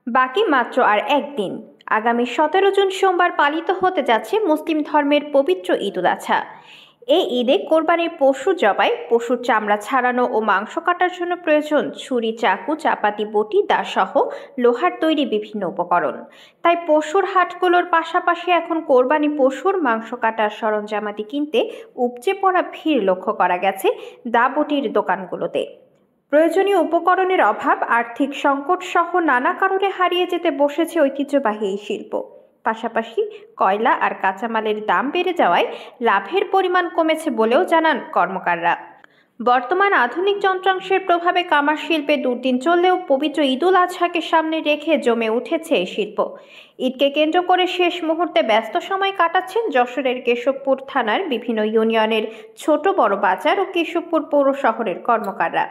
বাকি মাত্র আর একদিন। আগামী 17 জুন সোমবার পালিত হতে যাচ্ছে মুসলিম ধর্মের পবিত্র ঈদ উল আজহা। এই ঈদে কোরবানির পশু জবাই, পশুর চামড়া ছাড়ানো ও মাংস কাটার জন্য প্রয়োজন ছুরি, চাকু, চাপাতি, বটি, দা সহ লোহার তৈরি বিভিন্ন উপকরণ। তাই পশুর হাটগুলোর পাশাপাশি এখন কোরবানি পশুর মাংস কাটার সরঞ্জামাদি কিনতে উপচে পড়া ভিড় লক্ষ্য করা গেছে দা বটির দোকানগুলোতে। প্রয়োজনীয় উপকরণের অভাব, আর্থিক সংকট সহ নানা কারণে হারিয়ে যেতে বসেছে ঐতিহ্যবাহী এই শিল্প। পাশাপাশি কয়লা আর কাঁচামালের দাম বেড়ে যাওয়ায় লাভের পরিমাণ কমেছে বলেও জানান কর্মকাররা। বর্তমান আধুনিক যন্ত্রাংশের প্রভাবে কামার শিল্পে দুর্দিন চললেও পবিত্র ঈদ উল আজহাকে সামনে রেখে জমে উঠেছে এই শিল্প। ঈদকে কেন্দ্র করে শেষ মুহূর্তে ব্যস্ত সময় কাটাচ্ছেন যশোরের কেশবপুর থানার বিভিন্ন ইউনিয়নের ছোট বড় বাজার ও কেশবপুর পৌর শহরের কর্মকাররা।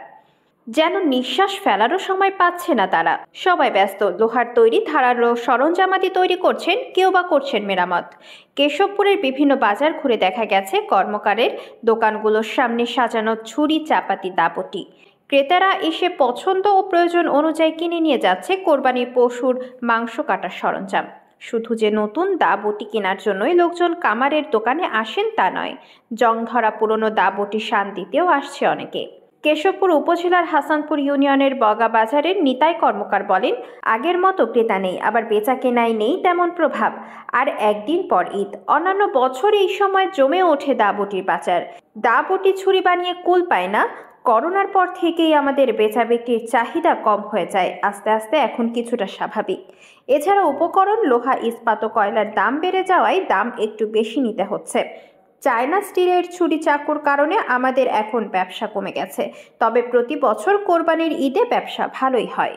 যেন নিঃশ্বাস ফেলারও সময় পাচ্ছে না তারা। সবাই ব্যস্ত, লোহার তৈরি ধারালো সরঞ্জামাদি তৈরি করছেন, কেউ বা করছেন মেরামত। কেশবপুরের বিভিন্ন বাজার ঘুরে দেখা গেছে কর্মকারের দোকানগুলোর সামনে সাজানো ছুরি, চাপাতি, দাবটি। ক্রেতারা এসে পছন্দ ও প্রয়োজন অনুযায়ী কিনে নিয়ে যাচ্ছে কোরবানির পশুর মাংস কাটার সরঞ্জাম। শুধু যে নতুন দা বটি কেনার জন্যই লোকজন কামারের দোকানে আসেন তা নয়, জং ধরা পুরনো দা বটি শান দিতেও আসছে অনেকে। কেশবপুর উপজেলার হাসানপুর ইউনিয়নের বগা বাজারের নিতাই কর্মকার বলেন, আগের মতো ক্রেতা নেই, আবার বেচা কেনায় নেই তেমন প্রভাব। আর একদিন পর ঈদ, অন্যান্য বছর এই সময় জমে ওঠে দা বটির বাজার। দা বটি ছুরি বানিয়ে কুল পায় না। করোনার পর থেকেই আমাদের বেচা বিক্রির চাহিদা কম হয়ে যায়, আস্তে আস্তে এখন কিছুটা স্বাভাবিক। এছাড়া উপকরণ, লোহা, ইস্পাত ও কয়লার দাম বেড়ে যাওয়ায় দাম একটু বেশি নিতে হচ্ছে। চায়না স্টিলের ছুরি চাকুর কারণে আমাদের এখন ব্যবসা কমে গেছে, তবে প্রতি বছর কোরবানির ঈদে ব্যবসা ভালোই হয়।